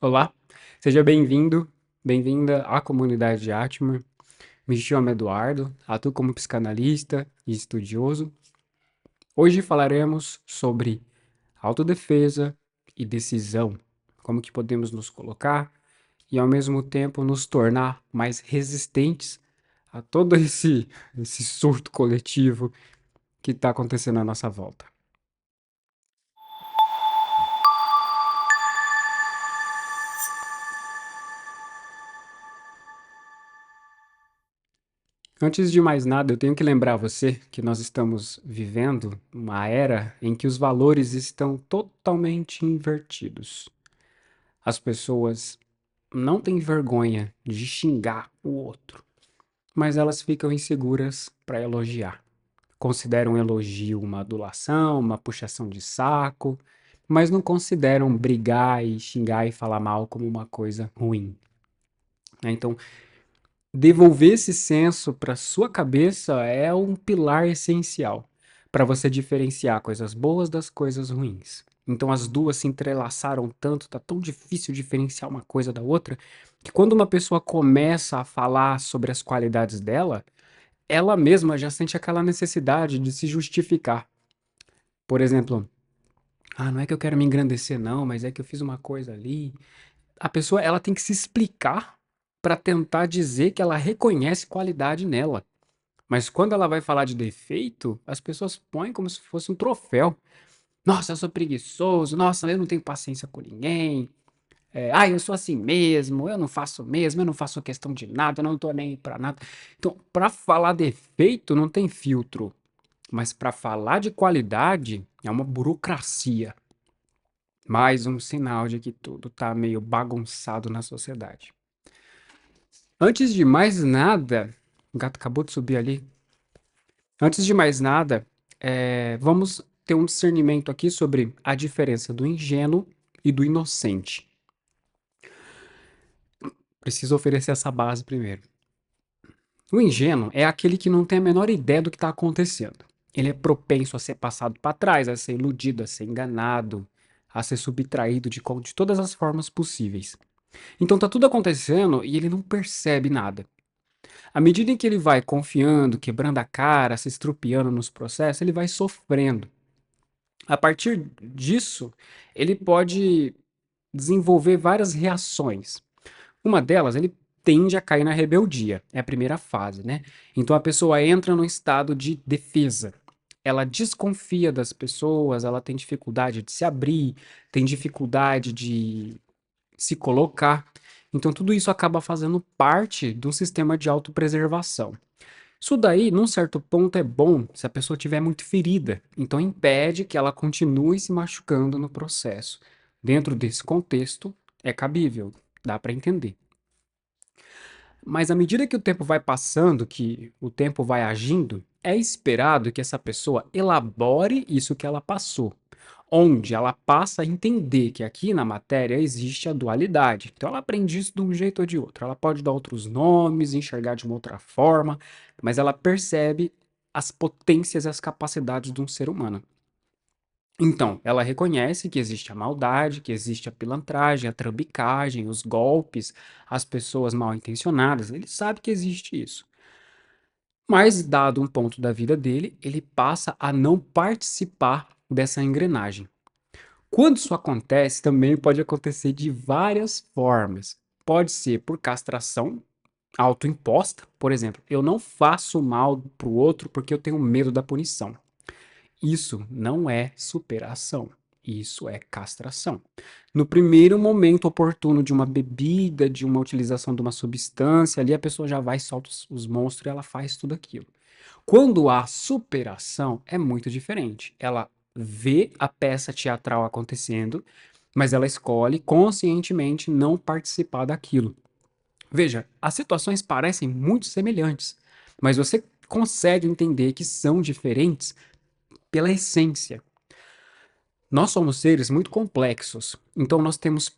Olá, seja bem-vindo, bem-vinda à comunidade de Atmer. Me chamo Eduardo, atuo como psicanalista e estudioso. Hoje falaremos sobre autodefesa e decisão, como que podemos nos colocar e ao mesmo tempo nos tornar mais resistentes a todo esse surto coletivo que está acontecendo à nossa volta. Antes de mais nada, eu tenho que lembrar você que nós estamos vivendo uma era em que os valores estão totalmente invertidos. As pessoas não têm vergonha de xingar o outro, mas elas ficam inseguras para elogiar. Consideram um elogio uma adulação, uma puxação de saco, mas não consideram brigar e xingar e falar mal como uma coisa ruim, né? Então, devolver esse senso para sua cabeça é um pilar essencial para você diferenciar coisas boas das coisas ruins. Então as duas se entrelaçaram tanto, tá tão difícil diferenciar uma coisa da outra, que quando uma pessoa começa a falar sobre as qualidades dela, ela mesma já sente aquela necessidade de se justificar. Por exemplo, não é que eu quero me engrandecer não, mas é que eu fiz uma coisa ali. A pessoa ela tem que se explicar para tentar dizer que ela reconhece qualidade nela. Mas quando ela vai falar de defeito, as pessoas põem como se fosse um troféu. Nossa, eu sou preguiçoso. Nossa, eu não tenho paciência com ninguém. Eu sou assim mesmo. Eu não faço questão de nada. Eu não tô nem aí pra nada. Então, para falar defeito, não tem filtro. Mas para falar de qualidade, é uma burocracia. Mais um sinal de que tudo tá meio bagunçado na sociedade. Antes de mais nada, o gato acabou de subir ali. Antes de mais nada, vamos ter um discernimento aqui sobre a diferença do ingênuo e do inocente. Preciso oferecer essa base primeiro. O ingênuo é aquele que não tem a menor ideia do que está acontecendo. Ele é propenso a ser passado para trás, a ser iludido, a ser enganado, a ser subtraído de todas as formas possíveis. Então tá tudo acontecendo e ele não percebe nada. À medida em que ele vai confiando, quebrando a cara, se estrupiando nos processos, ele vai sofrendo. A partir disso, ele pode desenvolver várias reações. Uma delas, ele tende a cair na rebeldia. É a primeira fase, né? Então a pessoa entra num estado de defesa. Ela desconfia das pessoas, ela tem dificuldade de se abrir, tem dificuldade de se colocar. Então tudo isso acaba fazendo parte de um sistema de autopreservação. Isso daí, num certo ponto, é bom se a pessoa tiver muito ferida, então impede que ela continue se machucando no processo. Dentro desse contexto, é cabível, dá para entender. Mas à medida que o tempo vai passando, que o tempo vai agindo, é esperado que essa pessoa elabore isso que ela passou, onde ela passa a entender que aqui na matéria existe a dualidade. Então ela aprende isso de um jeito ou de outro. Ela pode dar outros nomes, enxergar de uma outra forma, mas ela percebe as potências e as capacidades de um ser humano. Então, ela reconhece que existe a maldade, que existe a pilantragem, a trambicagem, os golpes, as pessoas mal intencionadas. Ele sabe que existe isso. Mas, dado um ponto da vida dele, ele passa a não participar dessa engrenagem. Quando isso acontece, também pode acontecer de várias formas. Pode ser por castração autoimposta, por exemplo, eu não faço mal pro outro porque eu tenho medo da punição. Isso não é superação, isso é castração. No primeiro momento oportuno de uma bebida, de uma utilização de uma substância, ali a pessoa já vai, solta os monstros e ela faz tudo aquilo. Quando há superação, é muito diferente. Ela vê a peça teatral acontecendo, mas ela escolhe conscientemente não participar daquilo. Veja, as situações parecem muito semelhantes, mas você consegue entender que são diferentes pela essência. Nós somos seres muito complexos, então nós temos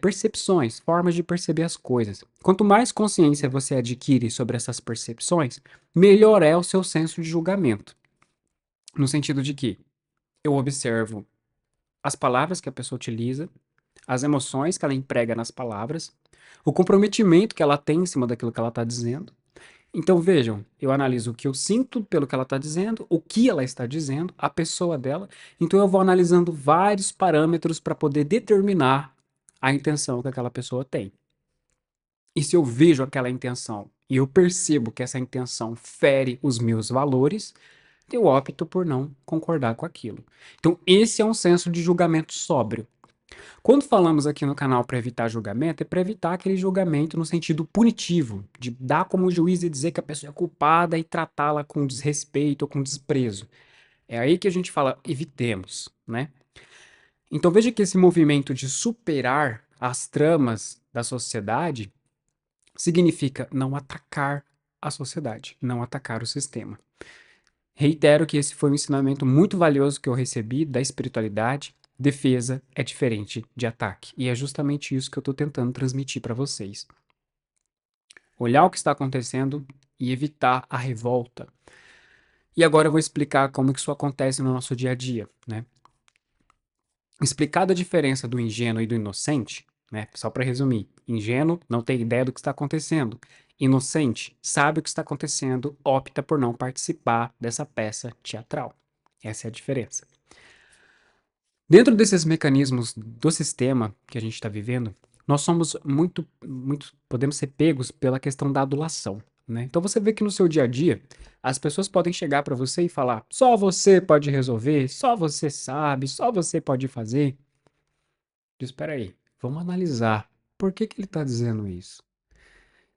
percepções, formas de perceber as coisas. Quanto mais consciência você adquire sobre essas percepções, melhor é o seu senso de julgamento. No sentido de que eu observo as palavras que a pessoa utiliza, as emoções que ela emprega nas palavras, o comprometimento que ela tem em cima daquilo que ela está dizendo. Então vejam, eu analiso o que eu sinto pelo que ela está dizendo, o que ela está dizendo, a pessoa dela. Então eu vou analisando vários parâmetros para poder determinar a intenção que aquela pessoa tem. E se eu vejo aquela intenção e eu percebo que essa intenção fere os meus valores, eu opto por não concordar com aquilo. Então esse é um senso de julgamento sóbrio. Quando falamos aqui no canal para evitar julgamento, é para evitar aquele julgamento no sentido punitivo, de dar como juiz e dizer que a pessoa é culpada e tratá-la com desrespeito ou com desprezo. É aí que a gente fala, evitemos, né? Então veja que esse movimento de superar as tramas da sociedade significa não atacar a sociedade, não atacar o sistema. Reitero que esse foi um ensinamento muito valioso que eu recebi da espiritualidade. Defesa é diferente de ataque. E é justamente isso que eu estou tentando transmitir para vocês. Olhar o que está acontecendo e evitar a revolta. E agora eu vou explicar como que isso acontece no nosso dia a dia, né? Explicada a diferença do ingênuo e do inocente, né? Só para resumir, ingênuo não tem ideia do que está acontecendo. Inocente sabe o que está acontecendo, opta por não participar dessa peça teatral. Essa é a diferença. Dentro desses mecanismos do sistema que a gente está vivendo, nós somos podemos ser pegos pela questão da adulação, né? Então você vê que no seu dia a dia, as pessoas podem chegar para você e falar: só você pode resolver, só você sabe, só você pode fazer. Espera aí, vamos analisar. Por que ele está dizendo isso?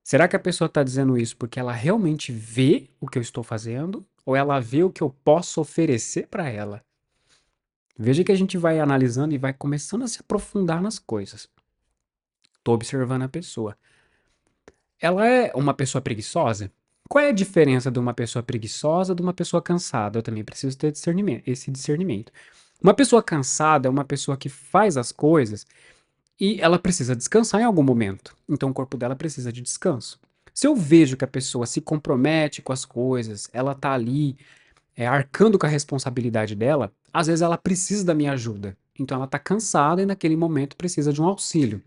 Será que a pessoa está dizendo isso porque ela realmente vê o que eu estou fazendo? Ou ela vê o que eu posso oferecer para ela? Veja que a gente vai analisando e vai começando a se aprofundar nas coisas. Estou observando a pessoa. Ela é uma pessoa preguiçosa? Qual é a diferença de uma pessoa preguiçosa de uma pessoa cansada? Eu também preciso ter esse discernimento. Uma pessoa cansada é uma pessoa que faz as coisas e ela precisa descansar em algum momento. Então o corpo dela precisa de descanso. Se eu vejo que a pessoa se compromete com as coisas, ela tá ali arcando com a responsabilidade dela, às vezes ela precisa da minha ajuda. Então ela tá cansada e naquele momento precisa de um auxílio.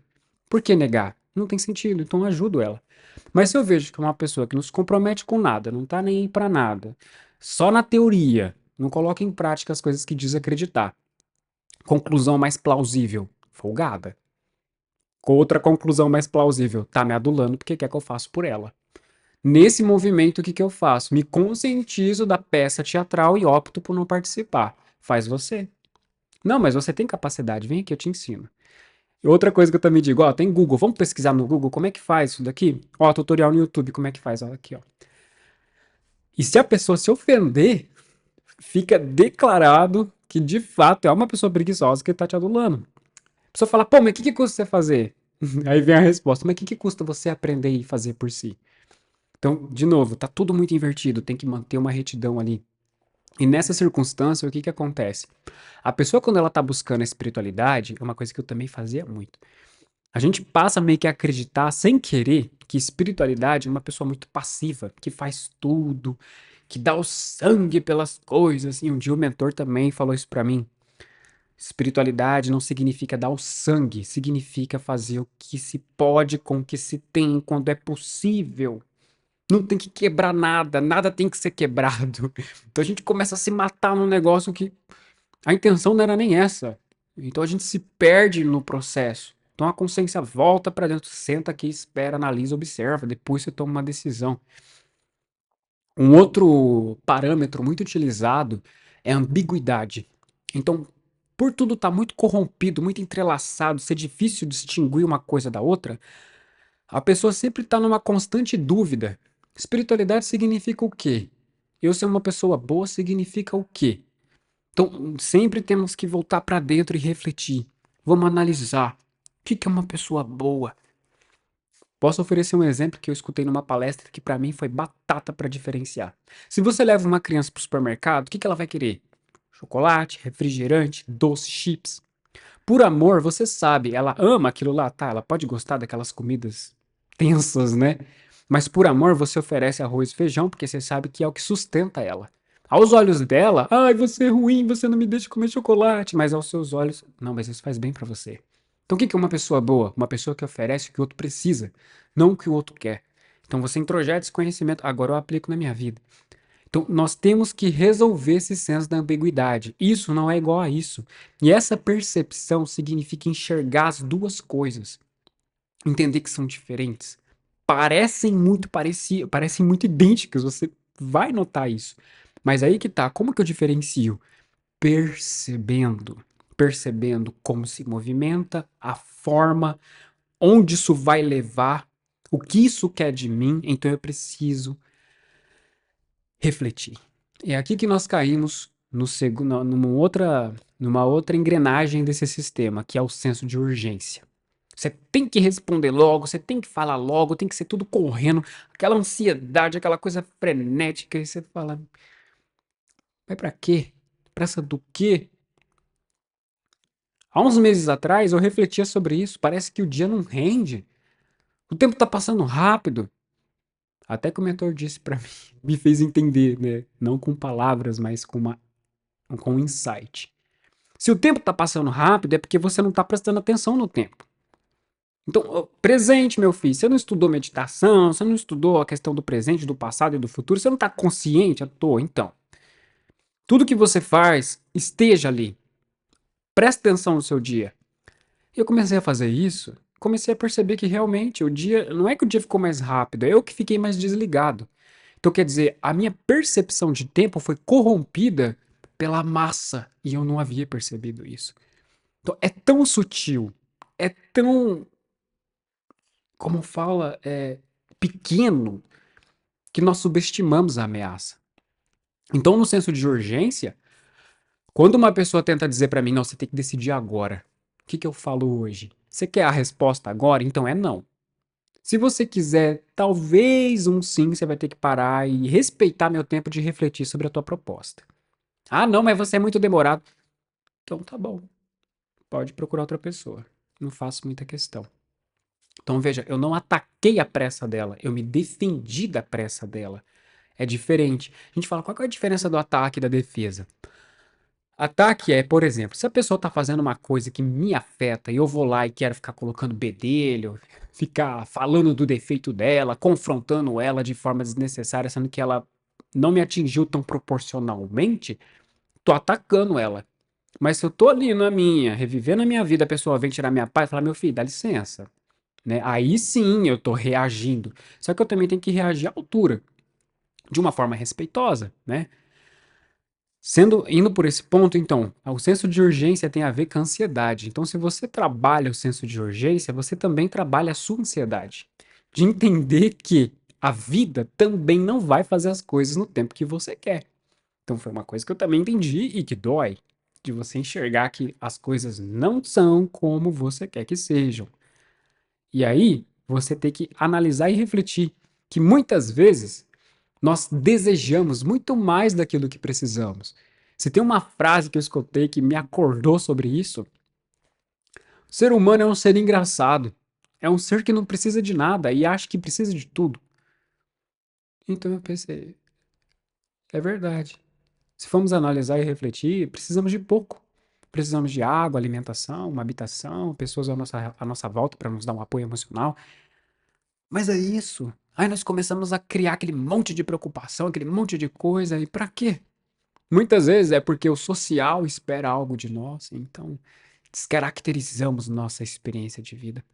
Por que negar? Não tem sentido, então eu ajudo ela. Mas se eu vejo que é uma pessoa que não se compromete com nada, não tá nem aí pra nada, só na teoria, não coloca em prática as coisas que diz acreditar. Conclusão mais plausível, folgada. Outra conclusão mais plausível, tá me adulando porque quer que eu faça por ela. Nesse movimento, o que eu faço? Me conscientizo da peça teatral e opto por não participar. Faz você. Não, mas você tem capacidade, vem aqui, eu te ensino. E outra coisa que eu também digo, ó, tem Google, vamos pesquisar no Google como é que faz isso daqui? Ó, tutorial no YouTube, como é que faz? Ó, aqui, ó. E se a pessoa se ofender, fica declarado que de fato é uma pessoa preguiçosa que tá te adulando. A pessoa fala, pô, mas o que custa você fazer? Aí vem a resposta, mas o que custa você aprender e fazer por si? Então, de novo, tá tudo muito invertido, tem que manter uma retidão ali. E nessa circunstância, o que acontece? A pessoa, quando ela tá buscando a espiritualidade, é uma coisa que eu também fazia muito. A gente passa meio que a acreditar, sem querer, que espiritualidade é uma pessoa muito passiva, que faz tudo, que dá o sangue pelas coisas. E um dia o mentor também falou isso pra mim. Espiritualidade não significa dar o sangue, significa fazer o que se pode com o que se tem, quando é possível. Não tem que quebrar nada, nada tem que ser quebrado. Então a gente começa a se matar num negócio que a intenção não era nem essa. Então a gente se perde no processo. Então a consciência volta para dentro, senta aqui, espera, analisa, observa, depois você toma uma decisão. Um outro parâmetro muito utilizado é a ambiguidade. Então, por tudo estar muito corrompido, muito entrelaçado, ser difícil distinguir uma coisa da outra, a pessoa sempre está numa constante dúvida. Espiritualidade significa o quê? Eu ser uma pessoa boa significa o quê? Então, sempre temos que voltar para dentro e refletir. Vamos analisar. O que é uma pessoa boa? Posso oferecer um exemplo que eu escutei numa palestra que para mim foi batata para diferenciar. Se você leva uma criança para o supermercado, o que ela vai querer? Chocolate, refrigerante, doce, chips. Por amor, você sabe, ela ama aquilo lá, tá? Ela pode gostar daquelas comidas tensas, né? Mas por amor, você oferece arroz e feijão porque você sabe que é o que sustenta ela. Aos olhos dela, ai, você é ruim, você não me deixa comer chocolate. Mas aos seus olhos, não, mas isso faz bem pra você. Então, o que que é uma pessoa boa? Uma pessoa que oferece o que o outro precisa, não o que o outro quer. Então, você introjeta esse conhecimento, agora eu aplico na minha vida. Então, nós temos que resolver esse senso da ambiguidade. Isso não é igual a isso. E essa percepção significa enxergar as duas coisas, entender que são diferentes. Parecem muito parecidas, parecem muito idênticas, você vai notar isso. Mas aí que tá, como que eu diferencio? Percebendo. Percebendo como se movimenta, a forma, onde isso vai levar, o que isso quer de mim, então eu preciso refletir. É aqui que nós caímos no segundo, numa outra engrenagem desse sistema, que é o senso de urgência. Você tem que responder logo, você tem que falar logo, tem que ser tudo correndo, aquela ansiedade, aquela coisa frenética, e você fala, vai pra quê? Pressa do quê? Há uns meses atrás eu refletia sobre isso, parece que o dia não rende, o tempo tá passando rápido. Até que o mentor disse pra mim, me fez entender, né? Não com palavras, mas com um insight. Se o tempo tá passando rápido, é porque você não tá prestando atenção no tempo. Então, presente, meu filho, você não estudou meditação, você não estudou a questão do presente, do passado e do futuro, você não tá consciente à toa, então. Tudo que você faz, esteja ali. Preste atenção no seu dia. E eu comecei a fazer isso, comecei a perceber que realmente o dia, não é que o dia ficou mais rápido, é eu que fiquei mais desligado. Então, quer dizer, a minha percepção de tempo foi corrompida pela massa e eu não havia percebido isso. Então, é tão sutil, é tão, como fala, pequeno, que nós subestimamos a ameaça. Então, no senso de urgência, quando uma pessoa tenta dizer pra mim, não, você tem que decidir agora. O que que eu falo hoje? Você quer a resposta agora? Então é não. Se você quiser, talvez um sim, você vai ter que parar e respeitar meu tempo de refletir sobre a tua proposta. Ah, não, mas você é muito demorado. Então tá bom, pode procurar outra pessoa. Não faço muita questão. Então veja, eu não ataquei a pressa dela, eu me defendi da pressa dela. É diferente. A gente fala, qual que é a diferença do ataque e da defesa? Ataque é, por exemplo, se a pessoa tá fazendo uma coisa que me afeta e eu vou lá e quero ficar colocando bedelho, ficar falando do defeito dela, confrontando ela de forma desnecessária, sendo que ela não me atingiu tão proporcionalmente, tô atacando ela. Mas se eu tô ali na minha, revivendo a minha vida, a pessoa vem tirar minha paz e fala, meu filho, dá licença, né? Aí sim eu tô reagindo. Só que eu também tenho que reagir à altura, de uma forma respeitosa, né? Indo por esse ponto, então, o senso de urgência tem a ver com a ansiedade. Então, se você trabalha o senso de urgência, você também trabalha a sua ansiedade. De entender que a vida também não vai fazer as coisas no tempo que você quer. Então, foi uma coisa que eu também entendi e que dói. De você enxergar que as coisas não são como você quer que sejam. E aí, você tem que analisar e refletir que muitas vezes nós desejamos muito mais daquilo que precisamos. Se tem uma frase que eu escutei que me acordou sobre isso, o ser humano é um ser engraçado. É um ser que não precisa de nada e acha que precisa de tudo. Então eu pensei, é verdade. Se formos analisar e refletir, precisamos de pouco. Precisamos de água, alimentação, uma habitação, pessoas à nossa volta para nos dar um apoio emocional. Mas é isso. Aí nós começamos a criar aquele monte de preocupação, aquele monte de coisa, e para quê? Muitas vezes é porque o social espera algo de nós, então descaracterizamos nossa experiência de vida.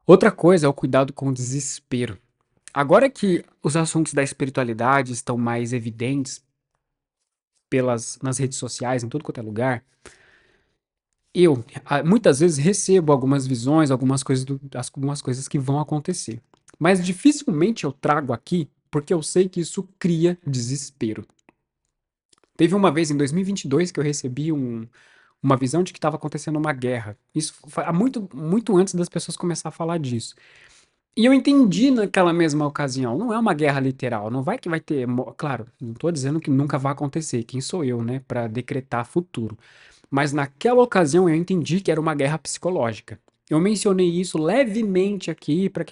Outra coisa é o cuidado com o desespero. Agora que os assuntos da espiritualidade estão mais evidentes nas redes sociais, em tudo quanto é lugar, eu muitas vezes recebo algumas visões, algumas coisas que vão acontecer. Mas dificilmente eu trago aqui porque eu sei que isso cria desespero. Teve uma vez em 2022 que eu recebi uma visão de que estava acontecendo uma guerra. Isso foi há muito antes das pessoas começar a falar disso. E eu entendi naquela mesma ocasião, não é uma guerra literal, não vai que vai ter, claro, não estou dizendo que nunca vai acontecer, quem sou eu, né, para decretar futuro. Mas naquela ocasião eu entendi que era uma guerra psicológica. Eu mencionei isso levemente aqui para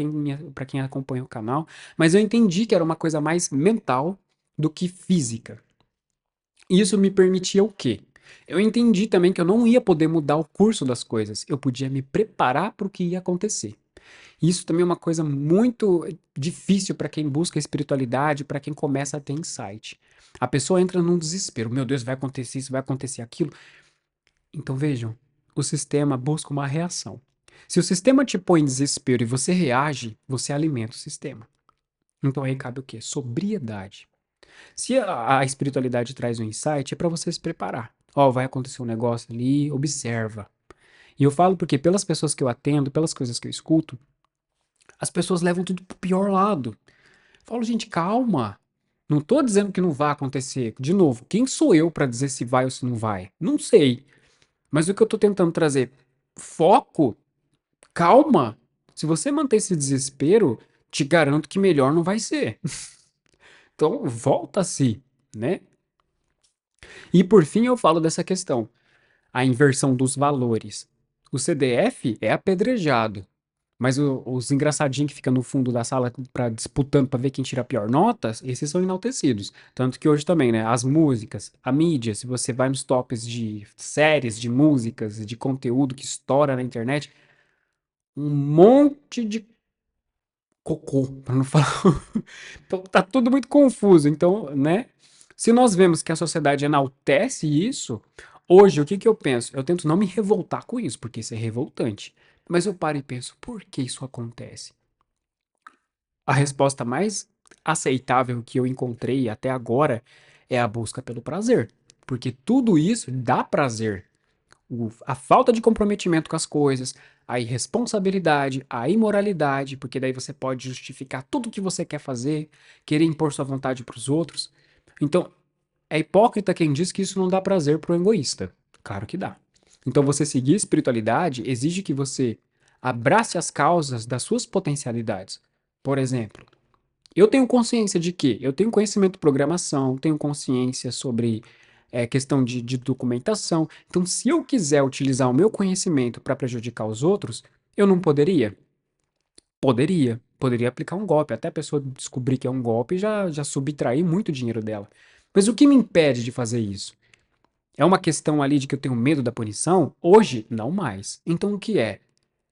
quem acompanha o canal, mas eu entendi que era uma coisa mais mental do que física. Isso me permitia o quê? Eu entendi também que eu não ia poder mudar o curso das coisas, eu podia me preparar para o que ia acontecer. Isso também é uma coisa muito difícil para quem busca espiritualidade, para quem começa a ter insight. A pessoa entra num desespero, meu Deus, vai acontecer isso, vai acontecer aquilo. Então vejam, o sistema busca uma reação. Se o sistema te põe em desespero e você reage, você alimenta o sistema. Então aí cabe o quê? Sobriedade. Se a espiritualidade traz um insight, é para você se preparar. Ó, vai acontecer um negócio ali, observa. E eu falo porque pelas pessoas que eu atendo, pelas coisas que eu escuto, as pessoas levam tudo pro pior lado. Eu falo, gente, calma. Não tô dizendo que não vai acontecer. De novo, quem sou eu para dizer se vai ou se não vai? Não sei. Mas o que eu tô tentando trazer? Foco, calma. Se você manter esse desespero, te garanto que melhor não vai ser. Então, volta-se, né? E por fim eu falo dessa questão, a inversão dos valores. O CDF é apedrejado, mas os engraçadinhos que ficam no fundo da sala disputando para ver quem tira a pior nota, esses são enaltecidos. Tanto que hoje também, né, as músicas, a mídia, se você vai nos tops de séries, de músicas, de conteúdo que estoura na internet, um monte de cocô, para não falar. Então tá tudo muito confuso. Então, né? Se nós vemos que a sociedade enaltece isso, hoje o que eu penso? Eu tento não me revoltar com isso, porque isso é revoltante. Mas eu paro e penso, por que isso acontece? A resposta mais aceitável que eu encontrei até agora é a busca pelo prazer. Porque tudo isso dá prazer. A falta de comprometimento com as coisas, a irresponsabilidade, a imoralidade, porque daí você pode justificar tudo o que você quer fazer, querer impor sua vontade para os outros. Então, é hipócrita quem diz que isso não dá prazer para o egoísta. Claro que dá. Então, você seguir a espiritualidade exige que você abrace as causas das suas potencialidades. Por exemplo, eu tenho consciência de que eu tenho conhecimento de programação, tenho consciência sobre questão de documentação. Então, se eu quiser utilizar o meu conhecimento para prejudicar os outros, eu não poderia? Poderia. Poderia aplicar um golpe, até a pessoa descobrir que é um golpe e já subtrair muito dinheiro dela. Mas o que me impede de fazer isso? É uma questão ali de que eu tenho medo da punição? Hoje, não mais. Então, o que é?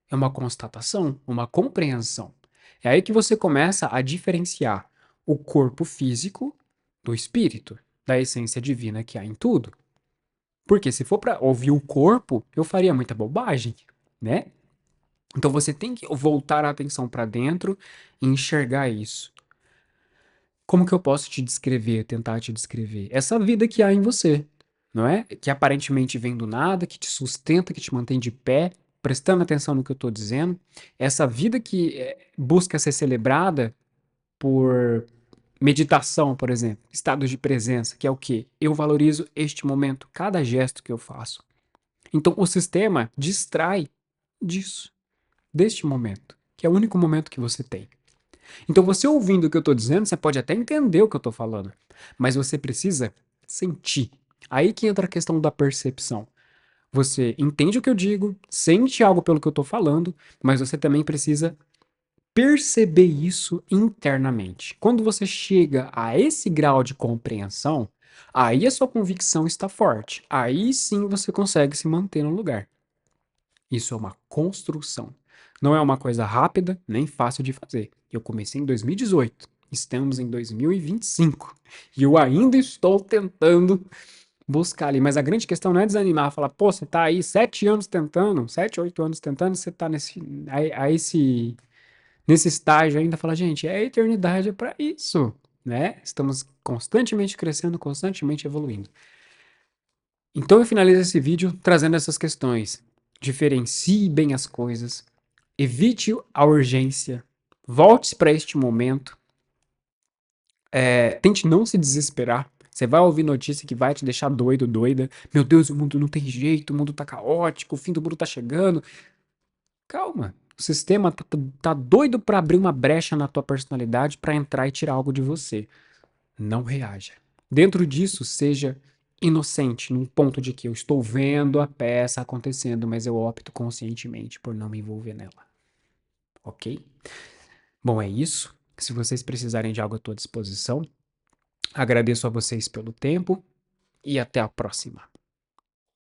É uma constatação, uma compreensão. É aí que você começa a diferenciar o corpo físico do espírito, da essência divina que há em tudo. Porque se for para ouvir o corpo, eu faria muita bobagem, né? Então você tem que voltar a atenção para dentro e enxergar isso. Como que eu posso te descrever, tentar te descrever? Essa vida que há em você, não é? Que aparentemente vem do nada, que te sustenta, que te mantém de pé, prestando atenção no que eu estou dizendo. Essa vida que busca ser celebrada por meditação, por exemplo, estados de presença, que é o quê? Eu valorizo este momento, cada gesto que eu faço. Então o sistema distrai disso, deste momento, que é o único momento que você tem. Então, você ouvindo o que eu estou dizendo, você pode até entender o que eu estou falando, mas você precisa sentir. Aí que entra a questão da percepção. Você entende o que eu digo, sente algo pelo que eu estou falando, mas você também precisa perceber isso internamente. Quando você chega a esse grau de compreensão, aí a sua convicção está forte. Aí sim você consegue se manter no lugar. Isso é uma construção. Não é uma coisa rápida nem fácil de fazer. Eu comecei em 2018. Estamos em 2025. E eu ainda estou tentando buscar ali. Mas a grande questão não é desanimar, falar, pô, você tá aí 7 anos tentando, 7, 8 anos tentando, você tá nesse estágio ainda, fala, gente, a eternidade é para isso, né? Estamos constantemente crescendo, constantemente evoluindo. Então eu finalizo esse vídeo trazendo essas questões. Diferencie bem as coisas, evite a urgência, volte para este momento, tente não se desesperar. Você vai ouvir notícia que vai te deixar doido, doida. Meu Deus, o mundo não tem jeito, o mundo tá caótico, o fim do mundo tá chegando. Calma, o sistema tá doido para abrir uma brecha na tua personalidade para entrar e tirar algo de você. Não reaja. Dentro disso, seja inocente, num ponto de que eu estou vendo a peça acontecendo, mas eu opto conscientemente por não me envolver nela. Ok? Bom, é isso. Se vocês precisarem de algo à tua disposição, agradeço a vocês pelo tempo e até a próxima.